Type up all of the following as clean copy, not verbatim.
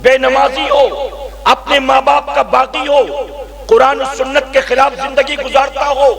بے نمازی ہو، اپنے ماں باپ کا باغی ہو، قرآن و سنت کے خلاف زندگی گزارتا ہو،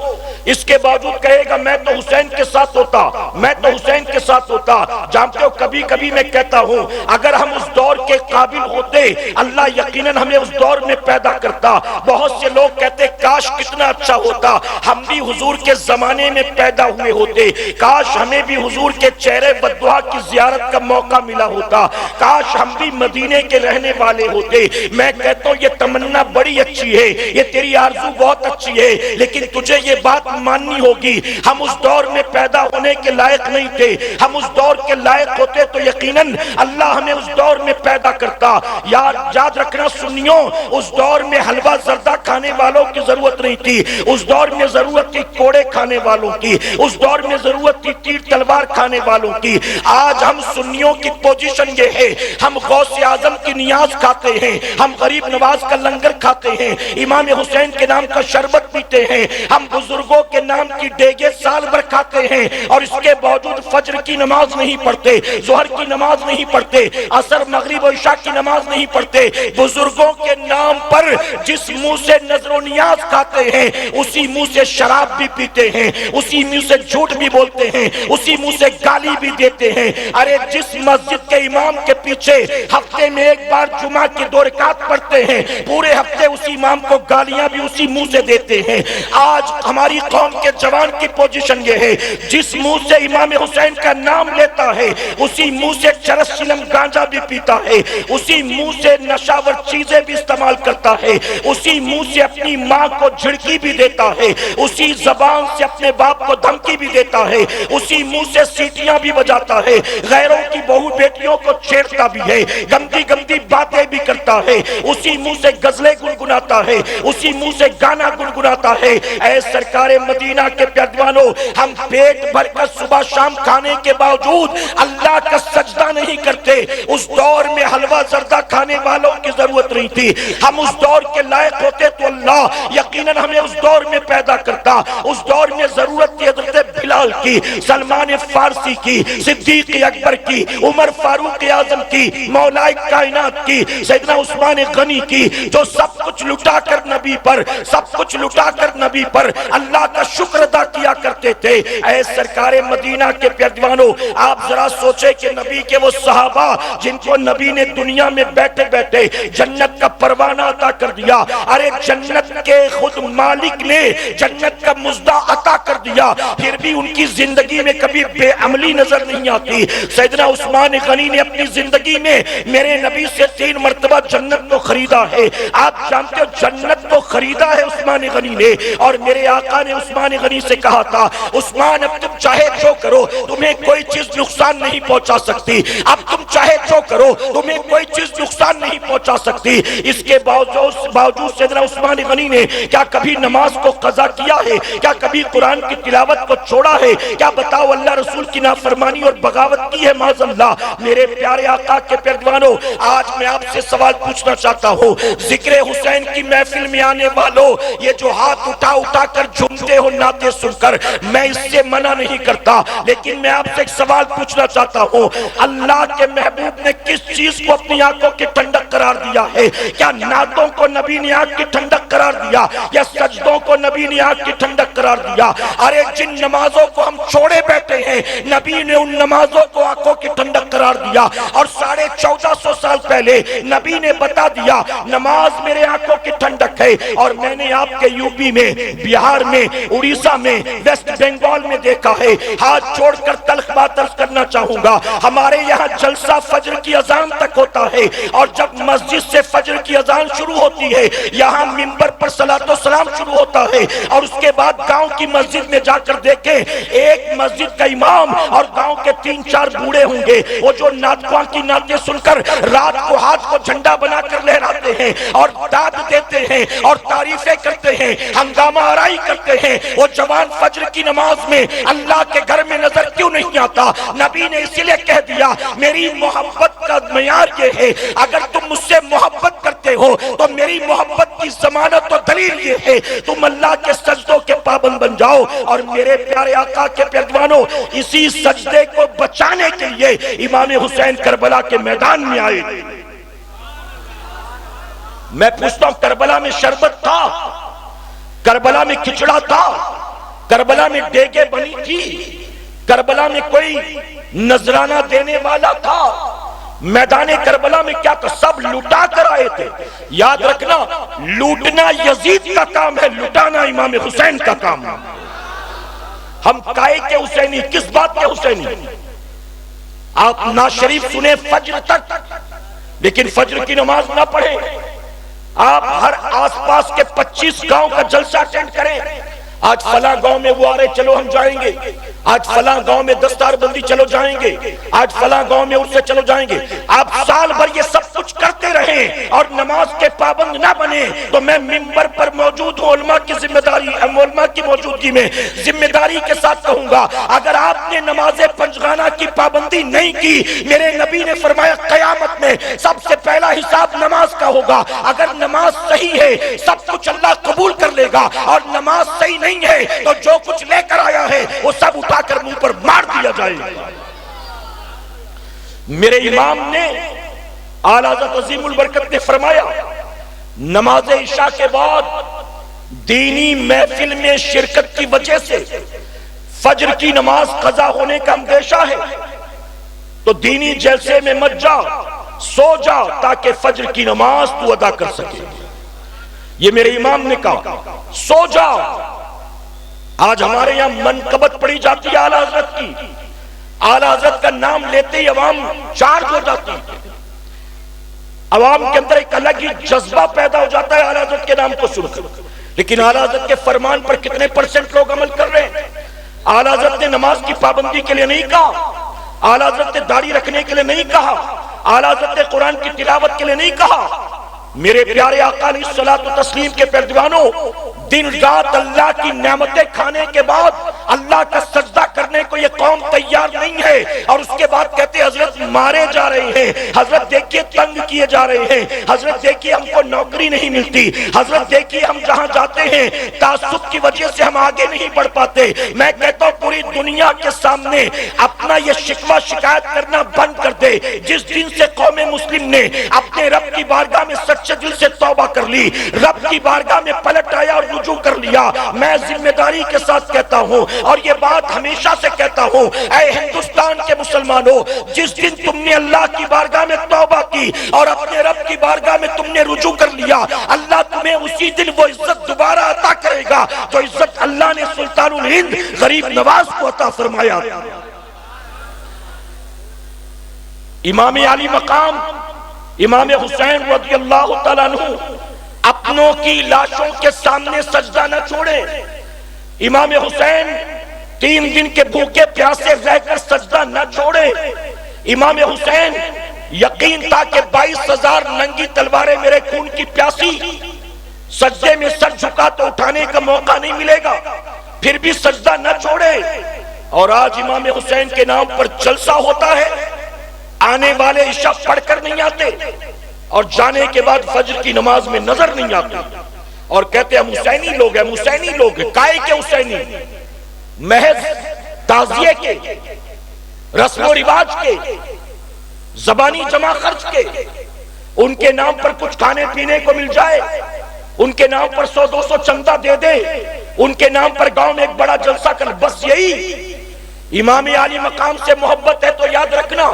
اس کے باوجود کہے گا میں تو حسین کے ساتھ ہوتا، میں تو حسین کے ساتھ ہوتا۔ جانتے ہو کبھی کبھی میں کہتا ہوں اگر ہم اس دور کے قابل ہوتے اللہ یقیناً ہمیں اس دور میں پیدا کرتا۔ بہت سے لوگ کہتے کاش کتنا اچھا ہوتا ہم بھی حضور کے زمانے میں پیدا ہوئے ہوتے، کاش ہمیں بھی حضور کے چہرے بددعا کی زیارت کا موقع ملا ہوتا، کاش ہم بھی مدینے کے رہنے والے ہوتے۔ میں کہتا ہوں یہ تمنا بڑی اچھی ہے، یہ تیری آرزو بہت اچھی ہے، لیکن تجھے یہ بات ماننی ہوگی ہم اس دور میں پیدا ہونے کے لائق نہیں تھے۔ ہم اس دور کے لائق ہوتے تو یقیناً اللہ ہمیں اس دور میں پیدا کرتا۔ یاد رکھنا سنیوں، اس دور میں حلوہ زردہ کھانے والوں کی ضرورت نہیں تھی، اس دور میں ضرورت تھی کوڑے کھانے والوں کی، اس دور میں ضرورت تھی تیر تلوار کھانے والوں کی۔ آج ہم سنیوں کی پوزیشن یہ ہے ہم غوث اعظم کی نیاز کھاتے ہیں، ہم غریب نواز کا لنگر کھاتے ہیں، امام حسین کے نام کا شربت پیتے ہیں، ہم بزرگوں کے نام کی ڈیگے سال بھر کھاتے ہیں، اور اس کے باوجود فجر کی نماز نہیں پڑھتے، ظہر کی نماز نہیں پڑھتے، عصر مغرب و عشاء کی نماز نہیں پڑھتے۔ بزرگوں کے نام پر جس منہ سے نظر و نیاز کھاتے ہیں اسی منہ سے شراب بھی پیتے ہیں، اسی منہ سے جھوٹ بھی بولتے ہیں، اسی منہ سے گالی بھی دیتے ہیں۔ ارے جس مسجد کے امام کے پیچھے ہفتے میں ایک بار جمعہ کی 2 رکعت پڑھتے ہیں، پورے ہفتے اسی امام کو گالیاں بھی اسی منہ سے دیتے ہیں۔ آج ہماری قوم کے جوان کی پوزیشن یہ ہے جس منہ سے امام حسین کا نام لیتا ہے اسی منہ سے چرس چلم گانجا بھی پیتا ہے، اسی منہ سے نشاور چیزیں بھی استعمال کرتا ہے، اسی منہ سے اپنی ماں کو جھڑکی بھی دیتا ہے، اسی زبان سے اپنے باپ کو دھمکی بھی دیتا ہے، اسی منہ سے سیٹیاں بھی بجاتا ہے، غیروں کی بہو بیٹیوں کو چھیڑتا بھی ہے، گندی گندی باتیں بھی کرتا ہے، اسی منہ سے غزلیں گنگناتا ہے، اسی منہ سے گانا گنگناتا ہے۔ اے سرکار مدینہ کے پیادوانوں، ہم پیٹ بھر کر صبح شام کھانے کے باوجود اللہ کا سجدہ نہیں کرتے۔ اس دور میں حلوہ زردہ کھانے والوں کی ضرورت نہیں تھی، ہم اس دور کے لائق ہوتے تو اللہ یقیناً ہمیں اس دور میں پیدا کرتا۔ اس دور میں ضرورت تھی حضرت بلال کی، سلمان فارسی کی، صدیق اکبر کی، عمر فاروق اعظم کی، مولا کائنات کی، سیدنا عثمان غنی کی، جو سب کچھ لٹا کر نبی پر، سب کچھ لٹا کر نبی پر اللہ کا شکر ادا کیا کرتے تھے۔ اے سرکار مدینہ کے پیادوانوں، آپ ذرا سوچیں کہ نبی کے وہ صحابہ جن کو نبی نے دنیا میں بیٹھے بیٹھے جنت کا پروانہ عطا کر دیا، ارے جنت کے خود مالک نے جنت کا مزدہ عطا کر دیا، پھر بھی ان کی زندگی میں کبھی بے عملی نظر نہیں آتی۔ سیدنا عثمان غنی نے اپنی زندگی میں میرے نبی سے 3 مرتبہ جنت کو خریدا ہے۔ آپ جانتے ہو جنت کو خریدا ہے عثمان غنی نے، اور میرے آقا نے عثمان غنی سے کہا تھا عثمان اب تم چاہے جو کرو تمہیں کوئی چیز نقصان نہیں پہنچا سکتی، اب تم چاہے جو کرو تمہیں کوئی چیز نقصان نہیں پہنچا سکتی۔ اس کے باوجود سیدنا عثمان غنی نے کیا کبھی نماز کو قضا کیا ہے؟ کیا کبھی قرآن کی تلاوت کو چھوڑا ہے؟ کیا بتاؤ اللہ رسول کی نافرمانی اور بغاوت کی ہے معاذ اللہ؟ میرے پیارے آقا کے پیروانوں، آج میں آپ سے سوال پوچھنا چاہتا ہوں، ذکر حسین کی محفل میں آنے والوں، یہ جو ہاتھ اٹھا اٹھا کر جھومتے ہو نعتیں سن کر، میں اس سے منع نہیں کرتا، لیکن میں آپ سے ایک سوال پوچھنا چاہتا ہوں، اللہ کے محبوب نے کس چیز کو اپنی آنکھوں کی ٹھنڈک قرار دیا ہے؟ کیا نعتوں کو نبی نے آنکھ کی ٹھنڈک قرار دیا یا سجدوں کو نبی نے آنکھ کی ٹھنڈک قرار دیا؟ ارے جن نمازوں کو ہم چھوڑے بیٹھے ہیں نبی نے ان نمازوں کو آنکھوں کی ٹھنڈک قرار دیا، اور 1450 سال پہلے نبی نے بتا دیا نماز میرے آنکھوں کی ٹھنڈک ہے۔ اور میں نے آپ کے یوپی میں، بہار میں، اڑیسہ میں، ویسٹ بنگال میں دیکھا ہے، ہاتھ جوڑ کر تلخ بات عرض کرنا چاہوں گا، ہمارے یہاں جلسہ فجر کی اذان تک ہوتا ہے، اور جب مسجد سے فجر کی اذان شروع ہوتی ہے یہاں منبر پر صلاۃ و سلام شروع ہوتا ہے، اور اس کے بعد گاؤں کی مسجد میں جا کر دیکھیں ایک مسجد کا امام اور گاؤں کے 3-4 بوڑھے ہوں گے، وہ جو نعتخواں کی نعتیں سن کر رات کو ہاتھ کو جھنڈا بنا کر لہراتے ہیں اور داد دیتے ہیں اور تعریفیں کرتے ہیں، ہنگامہ آرائی کرتے ہیں۔ وہ جوان فجر کی نماز میں اللہ کے گھر میں نظر کیوں نہیں آتا؟ نبی نے اسی لیے کہہ دیا میری محبت کا معیار یہ ہے، اگر تم مجھ سے محبت کرتے ہو تو میری محبت کی ضمانت و دلیل یہ ہے تم اللہ کے سجدوں کے پابند بن جاؤ۔ اور میرے پیارے آقا کے پیروانوں، اسی سجدے کو بچانے کے لیے امام حسین کربلا کے میدان میں آئے۔ میں پوچھتا ہوں کربلا میں شربت تھا؟ کربلا میں کھچڑا تھا؟ کربلا میں ڈیگیں بنی تھی؟ کربلا میں کوئی نذرانہ دینے والا تھا؟ میدان کربلا میں کیا تھا؟ سب لٹا کر آئے تھے۔ یاد رکھنا، لوٹنا یزید کا کام ہے، لٹانا امام حسین کا کام ہے۔ ہم کائے کے حسینی، کس بات کے حسینی؟ آپ نعت شریف سنیں فجر تک، لیکن فجر کی نماز نہ پڑھیں۔ آپ ہر آس پاس کے 25 گاؤں کا جلسہ اٹینڈ کریں۔ آج فلاں گاؤں میں وہ آ رہے، چلو ہم جائیں گے۔ آج فلاں گاؤں میں دستار بندی، چلو جائیں گے۔ آج فلاں گاؤں میں اس سے چلو جائیں گے۔ آپ سال بھر یہ سب کچھ کرتے رہیں اور نماز کے پابند نہ بنے تو میں منبر پر موجود ہوں، علماء کی ذمہ داری، علماء کی موجودگی میں ذمہ داری کے ساتھ کہوں گا، اگر آپ نے نماز پنجگانہ کی پابندی نہیں کی، میرے نبی نے فرمایا قیامت میں سب سے پہلا حساب نماز کا ہوگا۔ اگر نماز صحیح ہے سب کچھ اللہ قبول کر لے گا، اور نماز صحیح نہیں ہے تو جو کچھ لے کر آیا ہے وہ سب اٹھا کر منہ پر مار دیا جائے گا۔ میرے امام نے اعلیٰ حضرت عظیم البرکت نے فرمایا، نماز عشاء کے بعد دینی محفل میں شرکت کی وجہ سے فجر کی نماز قضا ہونے کا اندیشہ ہے تو دینی جلسے میں مت جا، سو جا تاکہ فجر کی نماز تو ادا کر سکے۔ یہ میرے امام نے کہا، سو جا۔ آج ہمارے یہاں منقبت پڑھی جاتی ہے اعلیٰ حضرت کی، اعلیٰ حضرت کا نام لیتے ہی عوام چارج ہو جاتی ہے، عوام کے اندر ایک الگ ہی جذبہ پیدا ہو جاتا ہے اعلیٰ حضرت کے نام کو سن کر۔ لیکن اعلیٰ حضرت کے فرمان پر کتنے % لوگ عمل کر رہے ہیں؟ اعلیٰ حضرت نے نماز کی پابندی کے لیے نہیں کہا، اعلیٰ حضرت نے داڑھی رکھنے کے لیے نہیں کہا، اعلیٰ حضرت نے قرآن کی تلاوت کے لیے نہیں کہا۔ میرے پیارے آقا علیہ الصلوۃ والتسلیم کے پیروانوں، دن رات اللہ کی نعمتیں کھانے کے بعد اللہ کا سجدہ کرنے کو یہ قوم تیار نہیں ہے، اور اس کے بعد کہتے ہیں حضرت مارے جا رہے ہیں، حضرت دیکھیے تنگ کیے جا رہے ہیں، حضرت دیکھیے ہم کو نوکری نہیں ملتی، حضرت دیکھیے ہم جہاں جاتے ہیں تعصب کی وجہ سے ہم آگے نہیں بڑھ پاتے۔ میں کہتا ہوں پوری دنیا کے سامنے اپنا یہ شکوہ شکایت کرنا بند کر دے۔ جس دن سے قوم مسلم نے اپنے رب کی بارگاہ میں سچے دل سے توبہ کر لی، رب کی بارگاہ میں پلٹ آیا اور رجوع کر لیا، میں ذمہ داری کے ساتھ کہتا ہوں اور یہ بات ہمیشہ سے کہتا ہوں، اے ہندوستان کے مسلمانوں، جس دن تم نے اللہ کی بارگاہ میں توبہ کی اور اپنے رب کی بارگاہ میں تم نے رجوع کر لیا، اللہ تمہیں اسی دن وہ عزت دوبارہ عطا کرے گا جو عزت اللہ نے سلطان الہند غریب نواز کو عطا فرمایا۔ امام علی مقام امام حسین رضی اللہ تعالیٰ عنہ اپنوں کی لاشوں کے سامنے سجدہ نہ چھوڑے۔ امام حسین 3 دن کے بھوکے پیاسے رہ کر سجدہ نہ چھوڑے۔ امام حسین یقین تھا کہ 22,000 ننگی تلواریں میرے خون کی پیاسی، سجدے میں سر جھکا تو اٹھانے کا موقع نہیں ملے گا، پھر بھی سجدہ نہ چھوڑے۔ اور آج امام حسین کے نام پر جلسہ ہوتا ہے، آنے والے عشاء پڑھ کر نہیں آتے اور جانے کے بعد فجر کی نماز میں نظر نہیں آتے، اور کہتے ہیں ہم حسینی لوگ ہیں، حسینی لوگ ہیں۔ کائے کے حسینی؟ محض تعزیے کے، رسم و رواج کے، زبانی جمع خرچ کے، ان کے نام پر کچھ کھانے پینے کو مل جائے، ان کے نام پر 100-200 چندہ دے دے، ان کے نام پر گاؤں میں ایک بڑا جلسہ کر، بس یہی؟ امام علی مقام سے محبت ہے تو یاد رکھنا،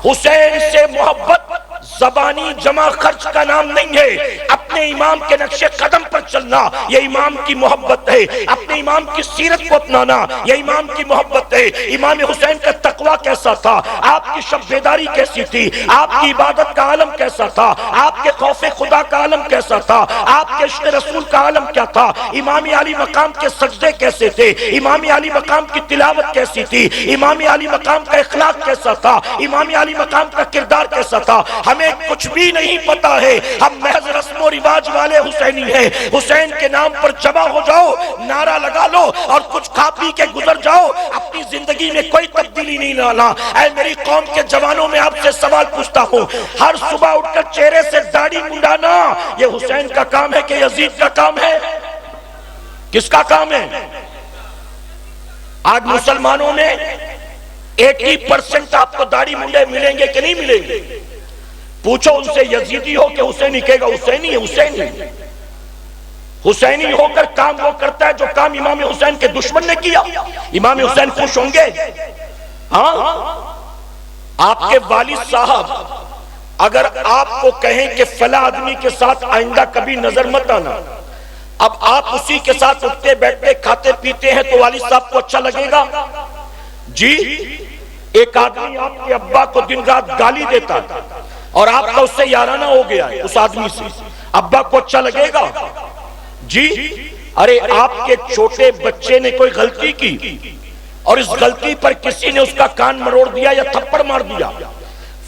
حسین سے محبت زبانی جمع خرچ کا نام نہیں ہے، اپنے امام کے نقش قدم پر چلنا یہ امام کی محبت ہے، اپنے امام کی سیرت کو اپنانا یہ امام کی محبت ہے۔ امام حسین کا تقوی کیسا تھا، آپ کی شب بیداری کیسی تھی، آپ کی عبادت کا عالم کیسا تھا، آپ کے خوف خدا کا عالم کیسا تھا، آپ کے عشق رسول کا عالم کیا تھا، امام علی مقام کے سجدے کیسے تھے، امام علی مقام کی تلاوت کیسی تھی، امام علی مقام کا اخلاق کیسا تھا، امام علی مقام کا کردار کیسا تھا۔ ہمیں کچھ بھی نہیں پتا ہے، ہم محض رسم و رواج والے حسینی ہیں۔ حسین کے نام پر جمع ہو جاؤ، نعرہ لگا لو اور کچھ کھا پی کے گزر جاؤ، اپنی زندگی میں کوئی تبدیلی نہیں لانا۔ اے میری قوم کے جوانوں، میں آپ سے سوال پوچھتا ہوں، ہر صبح اٹھ کر چہرے سے داڑھی منڈانا یہ حسین کا کام ہے کہ یزید کا کام ہے؟ کس کا کام ہے؟ آج مسلمانوں میں 80% آپ کو داڑھی منڈے ملیں گے کہ نہیں ملیں گے؟ پوچھو ان سے یزیدی ہو کہ حسینی، کہے گا حسینی ہے، حسینی حسینی ہو کر کام وہ کرتا ہے جو کام امام حسین کے دشمن نے کیا۔ امام حسین خوش ہوں گے؟ ہاں، آپ کے والد صاحب اگر آپ کو کہیں کہ فلاں آدمی کے ساتھ آئندہ کبھی نظر مت آنا، اب آپ اسی کے ساتھ اٹھتے بیٹھتے کھاتے پیتے ہیں تو والد صاحب کو اچھا لگے گا؟ جی، ایک آدمی آپ کے ابا کو دن رات گالی دیتا تھا اور آپ کا اس سے یارانہ ہو گیا ہے اس آدمی سے، ابا کو اچھا لگے گا؟ جی، ارے آپ کے چھوٹے بچے نے کوئی غلطی کی اور اس غلطی پر کسی نے اس کا کان مروڑ دیا یا تھپڑ مار دیا،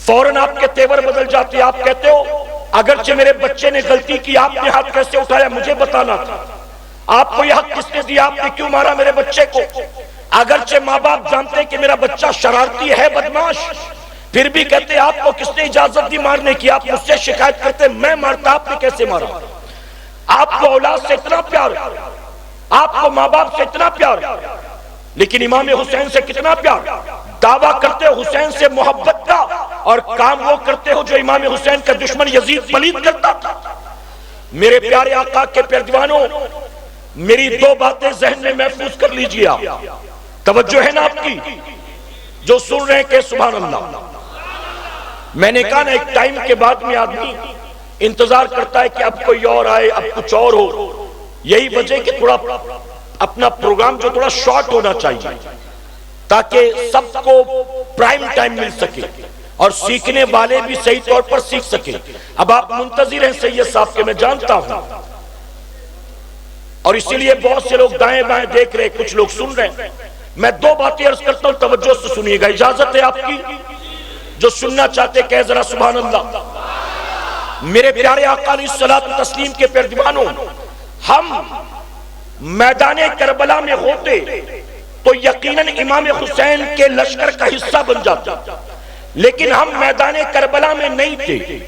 فوراً آپ کے تیور بدل جاتے، آپ کہتے ہو اگرچہ میرے بچے نے غلطی کی، آپ نے ہاتھ کیسے اٹھایا مجھے بتانا تھا، آپ کو یہ حق کس نے دیا، آپ نے کیوں مارا میرے بچے کو؟ اگرچہ ماں باپ جانتے کہ میرا بچہ شرارتی ہے، بدماش، پھر بھی کہتے آپ کو کس نے اجازت دی مارنے کی؟ آپ مجھ سے شکایت کرتے میں مارتا، آپ نے کیسے مارا؟ آپ کو اولاد سے اتنا پیار، آپ کو ماں باپ سے اتنا پیار، لیکن امام حسین سے کتنا پیار؟ دعویٰ کرتے ہو حسین سے محبت کا اور کام وہ کرتے ہو جو امام حسین کا دشمن یزید پلید کرتا تھا۔ میرے پیارے آقا کے پیردوانوں، میری دو باتیں ذہن میں محفوظ کر لیجئے، آپ توجہ ہے نا آپ کی جو سن رہے ہیں کہ سبحان اللہ؟ میں نے کہا نا ایک ٹائم کے بعد میں آدمی انتظار کرتا ہے کہ اب کوئی اور آئے، اب کچھ اور ہو، یہی وجہ کہ تھوڑا اپنا پروگرام جو تھوڑا شارٹ ہونا چاہیے تاکہ سب کو پرائم ٹائم مل سکے اور سیکھنے والے بھی صحیح طور پر سیکھ سکیں۔ اب آپ منتظر ہیں سید صاحب کے، میں جانتا ہوں، اور اسی لیے بہت سے لوگ دائیں بائیں دیکھ رہے، کچھ لوگ سن رہے ہیں۔ میں دو باتیں عرض کرتا ہوں، توجہ سے سنیے گا، اجازت ہے آپ کی؟ جو سننا چاہتے کہے ذرا سبحان اللہ۔ میرے پیارے آقا علیہ الصلوۃ والتسلیم کے پیردوانوں، ہم میدان کربلا میں ہوتے تو یقیناً امام حسین کے لشکر کا حصہ بن جاتا، لیکن ہم میدان کربلا میں نہیں تھے،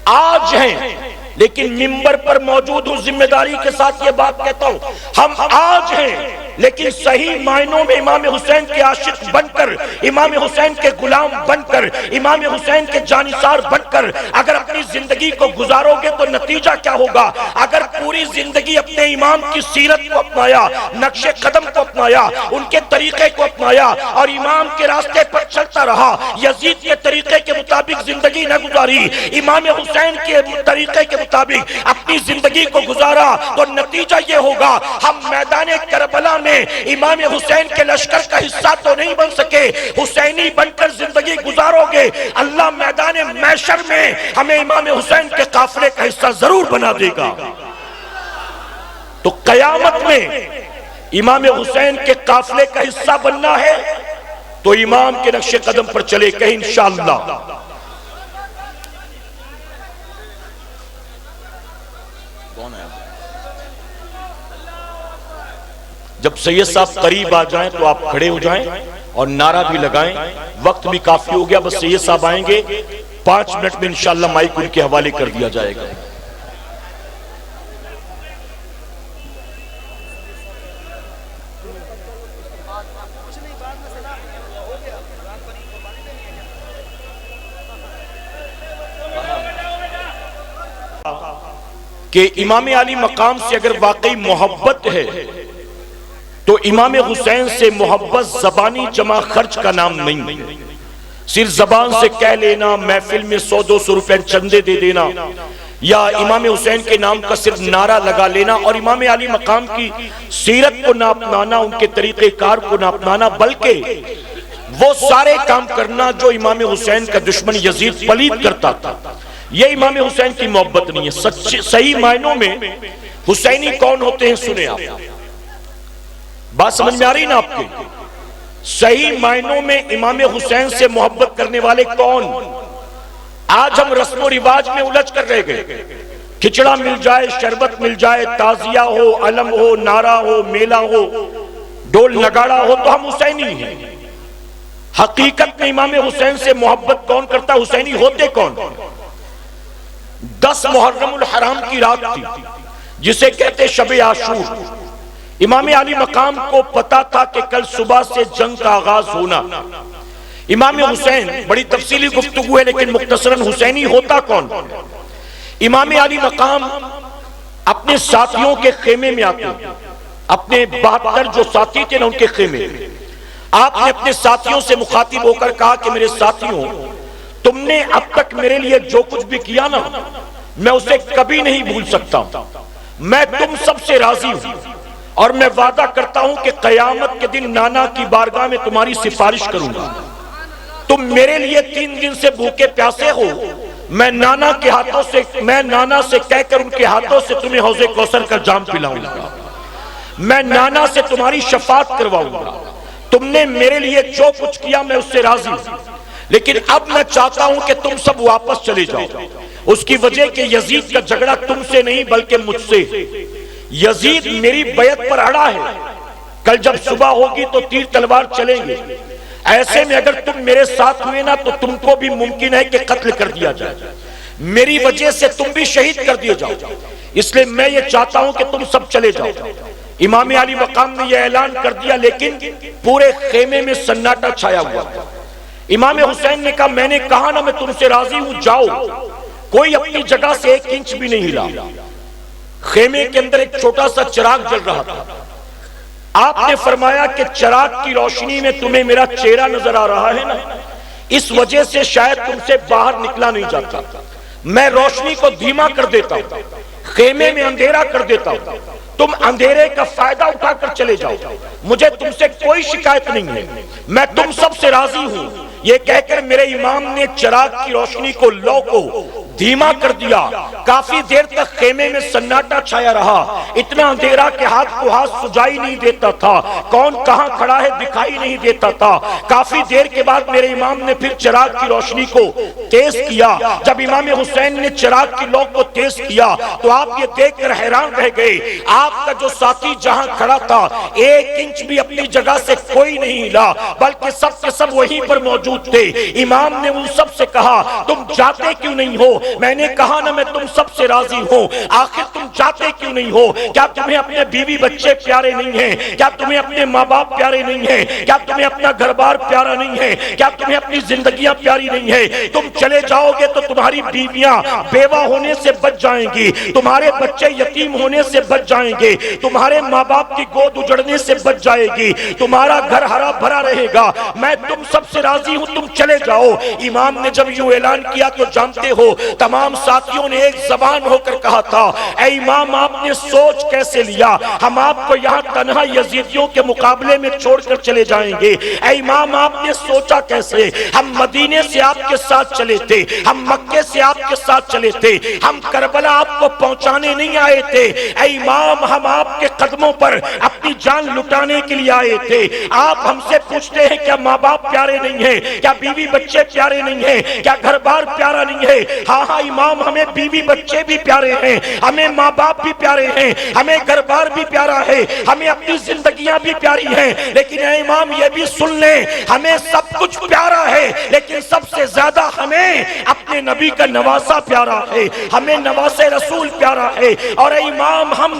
آج ہیں، لیکن منبر پر موجود ہوں، ذمہ داری کے ساتھ یہ بات کہتا ہوں، ہم آج ہیں لیکن صحیح معنوں میں امام حسین کے عاشق بن کر، امام حسین کے غلام بن کر، امام حسین کے جانثار بن کر اگر اپنی زندگی کو گزارو گے تو نتیجہ کیا ہوگا؟ اگر پوری زندگی اپنے امام کی سیرت کو اپنایا، نقش قدم کو اپنایا، ان کے طریقے کو اپنایا اور امام کے راستے پر چلتا رہا، یزید کے طریقے کے مطابق زندگی نہ گزاری، امام حسین کے طریقے کے مطابق اپنی زندگی کو گزارا، تو نتیجہ یہ ہوگا ہم میدان کربلا میں امام حسین کے لشکر کا حصہ تو نہیں بن سکے، حسینی بن کر زندگی گزارو گے، اللہ میدان محشر میں ہمیں امام حسین کے قافلے کا حصہ ضرور بنا دے گا۔ تو قیامت میں امام حسین کے قافلے کا حصہ بننا ہے تو امام کے نقش قدم پر چلے کہ انشاءاللہ۔ جب سید صاحب قریب آ جائیں تو آپ کھڑے ہو جائیں اور نعرہ بھی لگائیں، وقت بھی کافی ہو گیا، بس سید صاحب آئیں گے 5 منٹ میں انشاءاللہ مائک ان کے حوالے کر دیا جائے گا۔ کہ امام علی مقام سے اگر واقعی محبت ہے تو امام حسین سے محبت زبانی جمع خرچ کا نام نہیں، صرف زبان سے کہہ لینا، محفل میں 100-200 روپے چندے دے دینا، یا امام حسین کے نام کا صرف نعرہ لگا لینا اور امام علی مقام کی سیرت کو نہ اپنانا، ان کے طریقہ کار کو نہ اپنانا، بلکہ وہ سارے کام کرنا جو امام حسین کا دشمن یزید پلید کرتا تھا، یہ امام حسین کی محبت نہیں ہے۔ صحیح معنوں میں حسینی کون ہوتے ہیں سنیں آپ، بات سمجھ میں آ رہی نا آپ کے؟ صحیح معنوں میں امام حسین سے محبت کرنے والے کون؟ آج ہم رسم و رواج میں الجھ کر رہ گئے، کھچڑا مل جائے، شربت مل جائے، تعزیہ ہو، علم ہو، نعرہ ہو، میلہ ہو، ڈول نگاڑا ہو تو ہم حسینی ہیں۔ حقیقت میں امام حسین سے محبت کون کرتا؟ حسینی ہوتے کون؟ 10 محرم الحرام کی رات تھی جسے کہتے شب عاشور، امام علی مقام کو پتا تھا کہ کل صبح سے جنگ کا آغاز ہونا، امام حسین، بڑی تفصیلی گفتگو ہے لیکن مختصراً حسینی ہوتا کون؟ امام علی مقام اپنے ساتھیوں کے خیمے میں آتے ہیں، اپنے 72 جو ساتھی تھے نا ان کے خیمے میں آپ نے اپنے ساتھیوں سے مخاطب ہو کر کہا کہ میرے ساتھیوں، تم نے اب تک میرے لیے جو کچھ بھی کیا نا میں اسے کبھی نہیں بھول سکتا، میں تم سب سے راضی ہوں اور میں وعدہ کرتا ہوں کہ قیامت کے دن نانا کی بارگاہ میں تمہاری سفارش کروں گا، تم میرے لیے 3 دن سے بھوکے پیاسے ہو، میں نانا سے کہہ کر ان کے ہاتھوں سے تمہیں حوض کوثر کا جام پلاؤں گا، میں نانا سے تمہاری شفاعت کرواؤں گا، تم نے میرے لیے جو کچھ کیا میں اس سے راضی ہوں، لیکن اب میں چاہتا ہوں کہ تم سب واپس چلے جاؤ۔ اس کی وجہ کہ یزید کا جھگڑا تم سے نہیں بلکہ مجھ سے، یزید میری بیعت پر اڑا ہے، کل جب صبح ہوگی تو تیر تلوار چلیں گے، ایسے میں اگر تم میرے ساتھ ہوئے نا تو تم کو بھی ممکن ہے کہ قتل کر دیا جائے، میری وجہ سے تم بھی شہید کر دیے جاؤ، اس لیے میں یہ چاہتا ہوں کہ تم سب چلے جاؤ۔ امام علی مقام نے یہ اعلان کر دیا لیکن پورے خیمے میں سناٹا چھایا ہوا تھا۔ امام حسین نے کہا میں نے کہا نا میں تم سے راضی ہوں، جاؤ، کوئی اپنی جگہ سے 1 انچ بھی نہیں ہلا۔ خیمے کے اندر ایک چھوٹا سا چراغ جل رہا تھا، آپ نے فرمایا کہ چراغ کی روشنی میں تمہیں میرا چہرہ نظر آ رہا ہے نا، اس وجہ سے شاید تم سے باہر نکلا نہیں جاتا، میں روشنی کو دھیما کر دیتا ہوں، خیمے میں اندھیرا کر دیتا ہوں، تم اندھیرے کا فائدہ اٹھا کر چلے جاؤ، مجھے تم سے کوئی شکایت نہیں ہے، میں تم سب سے راضی ہوں۔ یہ کہہ کر میرے امام نے چراغ کی روشنی کو لو کو دھیما کر دیا، کافی دیر تک خیمے میں سناٹا چھایا رہا، اتنا اندھیرا کہ ہاتھ کو ہاتھ سجائی نہیں دیتا تھا، کون کہاں کھڑا ہے دکھائی نہیں دیتا تھا۔ کافی دیر کے بعد میرے امام نے پھر چراغ کی روشنی کو تیز کیا، جب امام حسین نے چراغ کی لو کو تیز کیا تو آپ یہ دیکھ کر حیران رہ گئے، آپ کا جو ساتھی جہاں کھڑا تھا 1 انچ بھی اپنی جگہ سے کوئی نہیں ہلا، بلکہ سب کے سب وہیں پر موجود تھے۔ امام نے ان سب سے کہا تم جاتے کیوں نہیں ہو؟ میں نے کہا نا میں تم سب سے راضی ہوں، آخر تم جاتے کیوں نہیں ہو؟ کیا تمہیں اپنے بیوی بچے پیارے نہیں ہیں؟ کیا تمہیں اپنے ماں باپ پیارے نہیں ہیں؟ کیا تمہیں اپنا گھر بار پیارا نہیں ہے؟ کیا تمہیں اپنی زندگیاں پیاری نہیں ہیں؟ تم چلے جاؤ گے تو تمہاری بیویاں بیوہ ہونے سے بچ جائیں گی، تمہارے بچے یتیم ہونے سے بچ جائیں گے، تمہارے ماں باپ کی گود اجڑنے سے بچ جائے گی، تمہارا گھر ہرا بھرا رہے گا، میں تم سب سے راضی ہوں، تم چلے جاؤ۔ امام نے جب یوں اعلان کیا تو جانتے ہو تمام ساتھیوں نے ایک زبان ہو کر کہا تھا اے امام آپ نے سوچ کیسے لیا، ہم آپ کو یہاں تنہا یزیدیوں کے مقابلے میں چھوڑ کر چلے جائیں گے؟ اے امام آپ نے سوچا کیسے؟ ہم مدینے سے آپ کے ساتھ چلے تھے، ہم مکے سے آپ کے ساتھ چلے تھے، ہم کربلا آپ کو پہنچانے نہیں آئے تھے، اے امام ہم آپ کے قدموں پر اپنی جان لٹانے کے لیے آئے تھے۔ آپ ہم سے پوچھتے ہیں کیا ماں باپ پیارے نہیں ہیں؟ کیا بیوی بچے پیارے نہیں ہیں؟ کیا گھر بار پیارا نہیں ہے؟ ہاں ہاں امام ہمیں بیوی بچے بھی پیارے ہیں، ہمیں ماں باپ بھی پیارے ہیں، ہمیں گھر بار بھی پیارا ہے، ہمیں اپنی زندگیاں بھی پیاری ہیں، لیکن اے امام یہ بھی سن لیں ہمیں سب کچھ پیارا ہے لیکن سب سے زیادہ ہمیں اپنے نبی کا نواسہ پیارا ہے، ہمیں نواسہ رسول پیارا ہے۔ اور اے امام ہم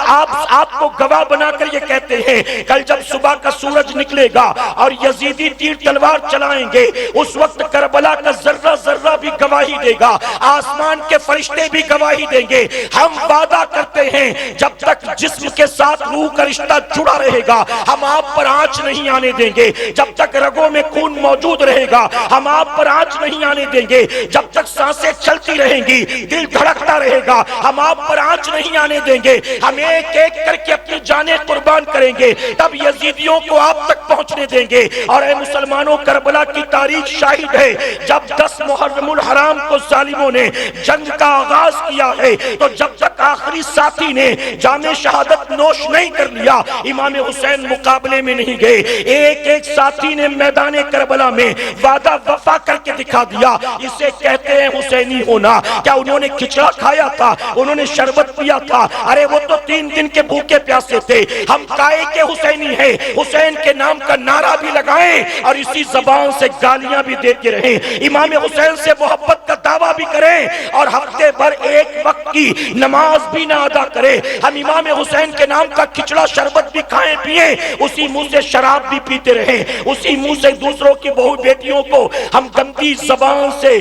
آپ کو گواہ بنا کر یہ کہتے ہیں کل جب صبح کا سورج نکلے گا اور یزیدی تیر تلوار چلائیں گے اس وقت کربلا کا ذرہ ذرہ بھی گواہی دے گا، آسمان کے فرشتے بھی گواہی دیں گے۔ ہم وعدہ کرتے ہیں جب تک جسم کے ساتھ روح کا رشتہ جڑا رہے گا ہم آپ پر آنچ نہیں آنے دیں گے، جب تک رگوں میں خون موجود رہے گا ہم آپ پر آنچ نہیں آنے دیں گے، جب تک سانسیں چلتی رہیں گی دل دھڑکتا رہے گا ہم آپ پر آنچ نہیں آنے دیں گے، ہم ایک ایک کر کے اپنی جانیں قربان کریں گے تب یزیدیوں کو آپ تک پہنچنے دیں گے۔ اور اے مسلمانوں کربلا کی تاریخ شاہد ہے جب 10 محرم الحرام کو ظالموں نے جنگ کا آغاز کیا ہے تو جب تک آخری ساتھی نے جام شہادت نوش نہیں کر لیا امام حسین مقابلے میں نہیں گئے، ایک ایک ساتھی نے میدان کربلا میں وعدہ وفا کر کے دکھا دیا، اسے کہتے ہیں حسینی ہونا۔ کیا انہوں نے کھچڑا کھایا تھا؟ انہوں نے شربت پیا تھا؟ ارے وہ تو 3 دن کے بھوکے پیاسے پیاسے تھے، ہم کائے کے حسینی ہیں، حسین کے نام کا نعرہ بھی لگائیں اور اسی زبان سے گالیاں بھی دیتے رہیں، امام حسین سے محبت کا دعویٰ بھی کریں اور ہفتے بھر ایک وقت کی نماز بھی نہ ادا کریں، ہم امام حسین کے نام کا کھچڑا شربت بھی کھائیں پیئیں، اسی منہ سے شراب بھی پیتے رہیں، اسی منہ سے دوسروں کی بہو بیٹیوں کو ہم گندی زبان سے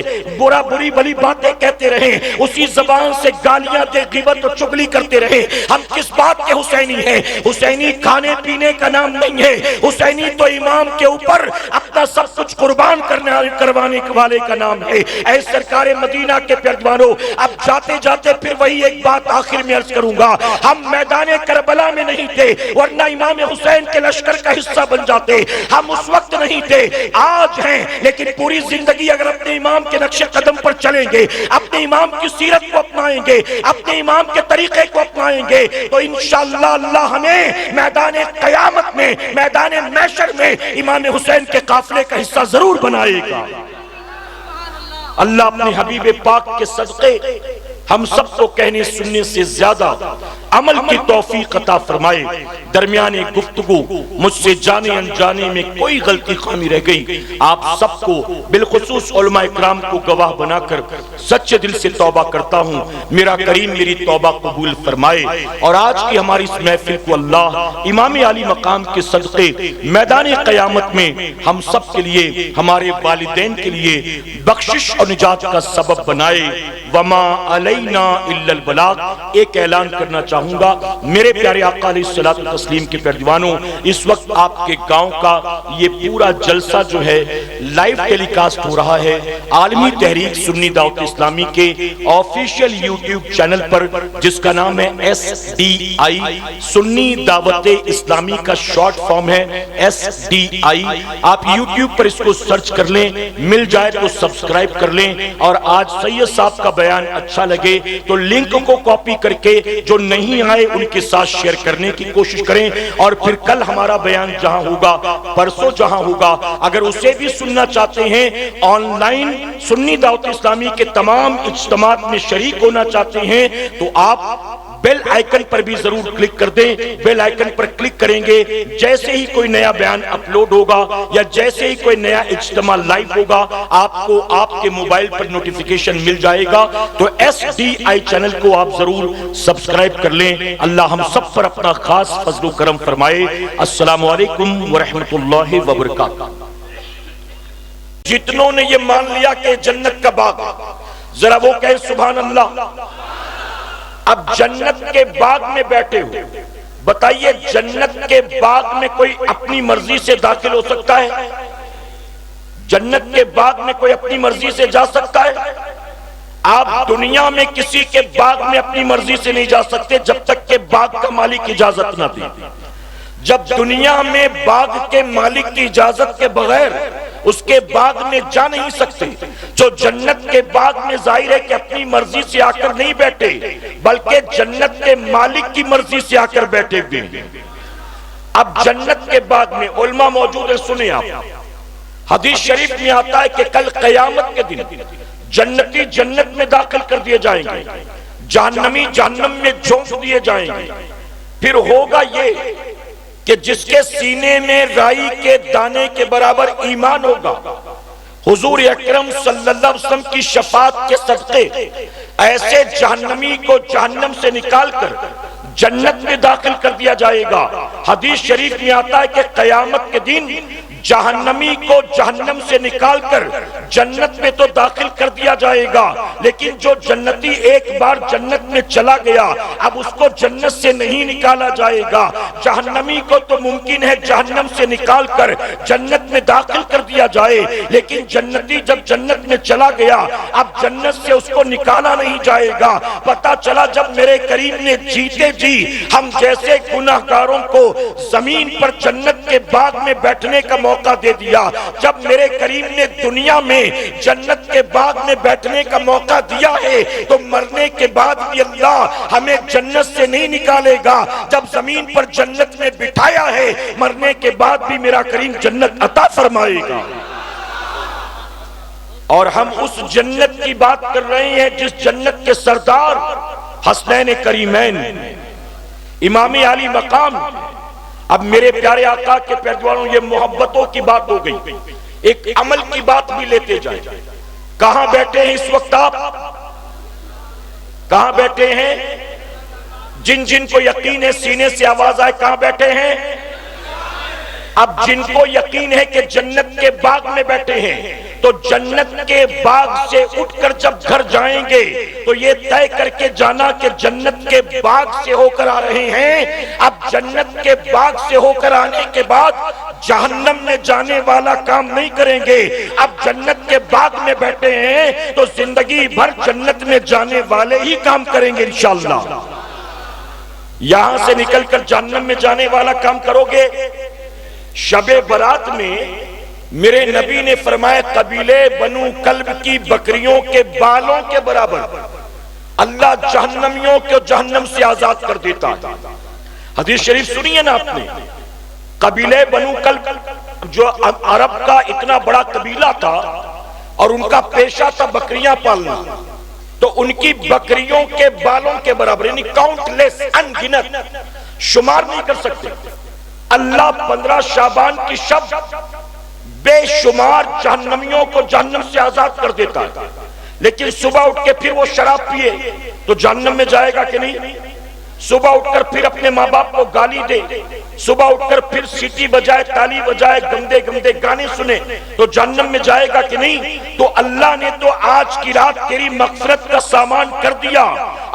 بری بھلی باتیں کہتے رہیں، اسی زبان سے گالیاں دے غیبت و چغلی کرتے رہیں۔ ہم کس بات کے حسینی ہیں؟ حسینی کھانے پینے کا نام نہیں ہے، حسینی تو امام کے اوپر اپنا سب کچھ قربان کروانے والے کا نام ہے۔ اے سرکار مدینہ کے پیروانوں، اب جاتے جاتے پھر وہی ایک بات آخر میں عرض کروں گا، ہم میدان کربلا میں نہیں تھے ورنہ امام حسین کے لشکر کا حصہ بن جاتے، ہم اس وقت نہیں تھے، آج ہیں، لیکن پوری زندگی اگر اپنے امام کے نقش قدم پر چلیں گے، اپنے امام کی سیرت کو اپنائیں گے، اپنے امام کے طریقے کو اپنائیں گے تو انشاءاللہ اللہ ہمیں میدان قیامت میں، میدان محشر میں امام حسین کے قافلے کا حصہ ضرور بنائے گا۔ اللہ اپنے حبیب پاک کے صدقے ہم سب کو کہنے سننے سے زیادہ عمل کی توفیق عطا فرمائے۔ درمیان گفتگو مجھ سے جانے انجانے میں کوئی غلطی خامی رہ گئی، آپ سب کو بالخصوص علماء اکرام کو گواہ بنا کر سچے دل سے توبہ کرتا ہوں، میرا کریم میری توبہ قبول فرمائے، اور آج کی ہماری اس محفل کو اللہ امام عالی مقام کے صدقے میدان قیامت میں ہم سب کے لیے، ہمارے والدین کے لیے بخشش اور نجات کا سبب بنائے۔ وما علینا الا البلاغ۔ ایک اعلان کرنا چاہوں گا میرے پیارے آقا علیہ الصلوۃ والتسلیم کے پیروانوں، اس وقت آپ کے گاؤں کا یہ پورا جلسہ جو ہے لائیو ٹیلی کاسٹ ہو رہا ہے عالمی تحریک سنی دعوت اسلامی کے آفیشیل یوٹیوب چینل پر، جس کا نام ہے SDI سنی دعوت اسلامی کا شارٹ فارم ہے SDI۔ آپ یوٹیوب پر اس کو سرچ کر لیں، مل جائے تو سبسکرائب کر لیں، اور آج سید صاحب کا بیان اچھا لگے تو لنک کو کاپی کر کے جو نہیں آئے ان کے ساتھ شیئر کرنے کی کوشش کریں، اور پھر کل ہمارا بیان جہاں ہوگا، پرسوں جہاں ہوگا، اگر اسے بھی سننا چاہتے ہیں، آن لائن سنی دعوت اسلامی کے تمام اجتماعات میں شریک ہونا چاہتے ہیں تو آپ بیل آئیکن پر بھی ضرور کلک کر دیں۔ بیل آئیکن پر کلک کریں گے، جیسے ہی کوئی نیا بیان اپلوڈ ہوگا یا جیسے ہی کوئی نیا اجتماع لائیو ہوگا، آپ کو آپ کے موبائل پر نوٹیفیکیشن مل جائے گا۔ تو SDI چینل کو آپ ضرور سبسکرائب کر لیں۔ اللہ ہم سب پر اپنا خاص فضل و کرم فرمائے۔ السلام علیکم ورحمۃ اللہ وبرکاتہ۔ جتنوں نے یہ مان لیا کہ جنت کا باغ، ذرا وہ کہیں سبحان اللہ۔ اب جنت کے باغ میں بیٹھے ہو، بتائیے جنت کے باغ میں کوئی اپنی مرضی سے داخل ہو سکتا ہے؟ جنت کے باغ میں کوئی اپنی مرضی سے جا سکتا ہے؟ آپ دنیا میں کسی کے باغ میں اپنی مرضی سے نہیں جا سکتے جب تک کہ باغ کا مالک اجازت نہ دے۔ جب دنیا میں باغ کے مالک کی اجازت کے بغیر اس کے باغ میں جا نہیں سکتے، جو جنت کے باغ میں ظاہر ہے کہ اپنی مرضی سے آ کر نہیں بیٹھے بلکہ جنت کے مالک کی مرضی سے آ کر بیٹھے ہوئے۔ اب جنت کے باغ میں علماء موجود ہیں، سنیں آپ، حدیث شریف میں آتا ہے کہ کل قیامت کے دن جنتی جنت میں داخل کر دیے جائیں گے، جہنمی جہنم میں جھونک دیے جائیں گے۔ پھر ہوگا یہ کہ جس کے سینے میں رائی کے دانے کے برابر ایمان ہوگا، حضور اکرم صلی اللہ علیہ وسلم کی شفاعت کے صدقے ایسے جہنمی کو جہنم سے نکال کر جنت میں داخل کر دیا جائے گا۔ حدیث شریف میں آتا ہے کہ قیامت کے دن جہنمی کو جہنم سے نکال کر جنت میں تو داخل کر دیا جائے گا، لیکن جو جنتی ایک بار جنت میں چلا گیا اب اس کو جنت سے نہیں نکالا جائے گا۔ جہنمی کو تو ممکن ہے جہنم سے نکال کر جنت میں داخل کر دیا جائے، لیکن جنتی جب جنت میں چلا گیا اب جنت سے اس کو نکالا نہیں جائے گا۔ پتہ چلا جب میرے کریم نے جیتے جی ہم جیسے گناہگاروں کو زمین پر جنت کے باغ میں بیٹھنے کا موقع دے دیا، جب میرے کریم نے دنیا میں جنت کے باغ میں بیٹھنے کا موقع دیا ہے تو مرنے کے بعد بھی اللہ ہمیں جنت سے نہیں نکالے گا۔ جب زمین پر جنت میں بٹھایا ہے مرنے کے بعد بھی میرا کریم جنت عطا فرمائے گا۔ اور ہم اس جنت کی بات کر رہے ہیں جس جنت کے سردار حسنین کریمین امام علی مقام. اب میرے پیارے آقا کے پیروانوں یہ محبتوں کی بات ہو گئی، ایک عمل کی بات بھی لیتے جائیں. کہاں بیٹھے ہیں اس وقت آپ؟ کہاں بیٹھے ہیں؟ جن جن کو یقین ہے سینے سے آواز آئے کہاں بیٹھے ہیں؟ اب جن کو یقین ہے کہ جنت کے باغ میں بیٹھے ہیں تو جنت کے باغ سے اٹھ کر جب گھر جائیں گے تو یہ طے کر کے جانا کہ جنت کے باغ سے ہو کر آ رہے ہیں. اب جنت کے باغ سے ہو کر آنے کے بعد جہنم میں جانے والا کام نہیں کریں گے. اب جنت کے باغ میں بیٹھے ہیں تو زندگی بھر جنت میں جانے والے ہی کام کریں گے انشاءاللہ. یہاں سے نکل کر جہنم میں جانے والا کام کرو گے. شب برات میں میرے نبی نے فرمایا قبیلے بنو کلب کی بکریوں کے بالوں کے برابر اللہ جہنمیوں کو جہنم سے آزاد کر دیتا ہے. حدیث شریف سنیے نا آپ نے. قبیلے بنو کلب جو عرب کا اتنا بڑا قبیلہ تھا اور ان کا پیشہ تھا بکریاں پالنا، تو ان کی بکریوں کے بالوں کے برابر، یعنی کاؤنٹ لیس، انگنت، شمار نہیں کر سکتے. اللہ 15 شعبان کی شب بے شمار جہنمیوں کو جہنم سے آزاد کر دیتا ہے. لیکن صبح اٹھ کے پھر وہ شراب پیے تو جہنم میں جائے گا کہ نہیں؟ صبح اٹھ کر پھر اپنے ماں باپ کو گالی دے، صبح اٹھ کر پھر سیٹی بجائے، تالی بجائے، گندے گندے گانے سنے تو جہنم میں جائے گا کہ نہیں؟ تو اللہ نے تو آج کی رات تیری مغفرت کا سامان کر دیا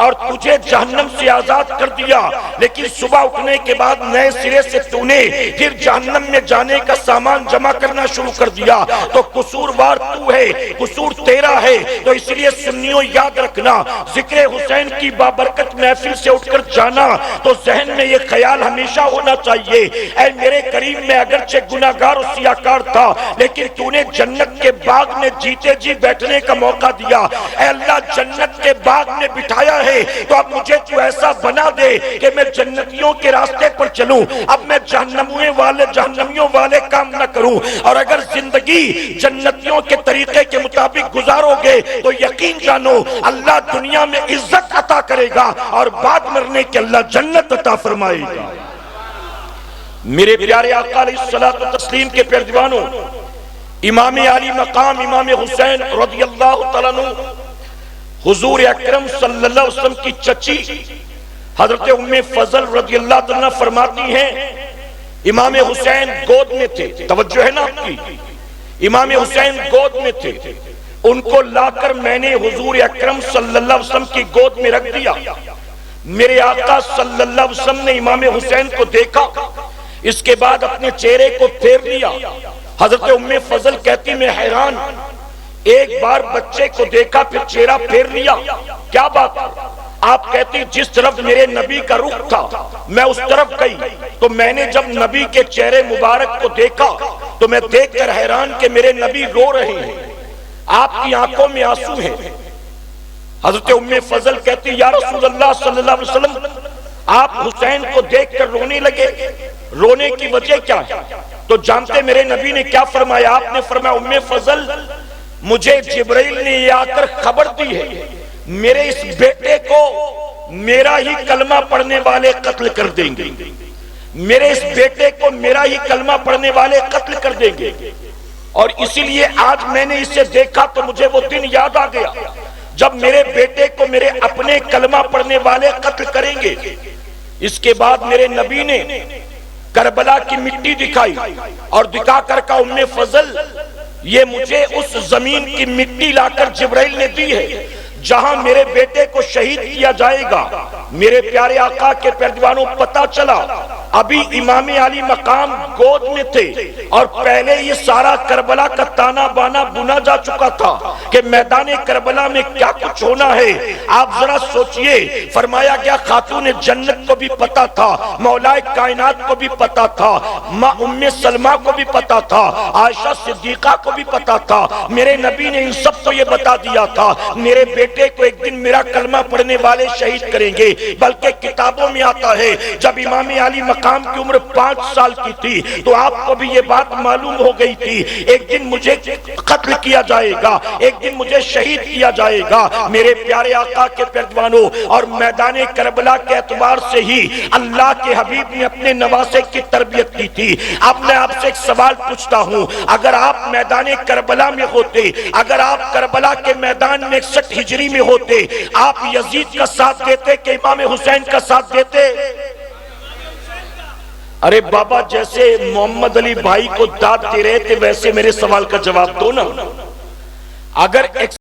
اور تجھے جہنم سے آزاد کر دیا، لیکن صبح اٹھنے کے بعد نئے سرے سے تو نے پھر جہنم میں جانے کا سامان جمع کرنا شروع کر دیا. تو قصوروار تو ہے، قصور تیرا ہے. تو اس لیے سنیوں یاد رکھنا، ذکر حسین کی بابرکت محفل سے اٹھ کر جانا تو ذہن میں یہ خیال ہمیشہ ہونا چاہیے، اے میرے کریم میں اگرچہ گناہگار و سیاہکار تھا لیکن تو نے جنت کے باغ میں جیتے جی بیٹھنے کا موقع دیا. اے اللہ جنت کے باغ میں بٹھایا ہے تو اب مجھے تو ایسا بنا دے کہ میں جنتیوں کے راستے پر چلوں، اب میں جہنمیوں والے کام نہ کروں. اور اگر زندگی جنتیوں کے طریقے کے مطابق گزارو گے تو یقین جانو اللہ دنیا میں عزت عطا کرے گا اور بعد مرنے کہ اللہ جنت عطا فرمائے گا. میرے پیارے آقا علیہ الصلوۃ والتسلیم کے پیروانوں، امام علی مقام امام حسین رضی اللہ تعالیٰ عنہ حضور اکرم صلی اللہ علیہ وسلم کی چچی حضرت ام فضل رضی اللہ تعالیٰ فرماتی ہیں امام حسین گود میں تھے. توجہ ہے نا آپ کی؟ امام حسین گود میں تھے، ان کو لا کر میں نے حضور اکرم صلی اللہ علیہ وسلم کی گود میں رکھ دیا. میرے آقا صلی اللہ علیہ وسلم نے امام حسین کو دیکھا، اس کے بعد اپنے چہرے کو پھیر لیا. حضرت ام فضل کہتی میں حیران، ایک بار بچے کو دیکھا پھر چہرہ پھیر لیا، کیا بات ہے؟ آپ کہتی جس طرف میرے نبی کا رخ تھا میں اس طرف گئی تو میں نے جب نبی کے چہرے مبارک کو دیکھا تو میں دیکھ کر حیران کہ میرے نبی رو رہے ہیں، آپ کی آنکھوں میں آنسو ہیں. حضرت ام فضل کہتی یا رسول اللہ صلی اللہ علیہ وسلم آپ حسین کو دیکھ کر رونے لگے، رونے کی وجہ کیا ہے؟ تو جانتے میرے نبی نے کیا فرمایا؟ آپ نے فرمایا ام فضل مجھے جبرائیل نے یہ آ کر خبر دی ہے میرے اس بیٹے کو میرا ہی کلمہ پڑھنے والے قتل کر دیں گے، میرے اس بیٹے کو میرا ہی کلمہ پڑھنے والے قتل کر دیں گے. اور اسی لیے آج میں نے اسے دیکھا تو مجھے وہ دن یاد آ گیا جب میرے بیٹے کو میرے اپنے کلمہ پڑھنے والے قتل کریں گے. اس کے بعد میرے نبی نے کربلا کی مٹی دکھائی اور دکھا کر کہا ام فضل یہ مجھے اس زمین کی مٹی لا کر جبرائیل نے دی ہے جہاں میرے بیٹے کو شہید کیا جائے گا. میرے پیارے آقا کے پیروانوں پتہ چلا ابھی امام علی مقام گود میں تھے اور پہلے یہ سارا کربلا کا تانا بانا بنا جا چکا تھا کہ میدان کربلا میں کیا کچھ ہونا ہے. آپ ذرا سوچئے، فرمایا گیا خاتون جنت کو بھی پتا تھا، مولا کائنات کو بھی پتا تھا، ماں ام سلمہ کو بھی پتا تھا، عائشہ صدیقہ کو بھی پتا تھا. میرے نبی نے ان سب کو یہ بتا دیا تھا میرے بیٹے کو ایک دن میرا کلمہ پڑھنے والے شہید کریں گے. بلکہ کتابوں میں آتا ہے جب امام علی مقام کی عمر 5 سال کی تھی تو آپ کو بھی یہ بات معلوم ہو گئی تھی ایک دن مجھے قتل کیا جائے گا، ایک دن مجھے شہید کیا جائے گا۔ میرے پیارے آقا کے پردوانوں، اور میدان کربلا کے اعتبار سے ہی اللہ کے حبیب نے اپنے نواسے کی تربیت کی تھی۔ اب میں آپ سے ایک سوال پوچھتا ہوں، اگر آپ میدان کربلا میں ہوتے، اگر آپ کربلا کے میدان میں 61 ہجری میں ہوتے، آپ یزید کا ساتھ دیتے کہ امام حسین کا ساتھ دیتے؟ ارے بابا، جیسے محمد علی بھائی کو داد دے رہے تھے ویسے میرے سوال کا جواب دو نا۔ اگر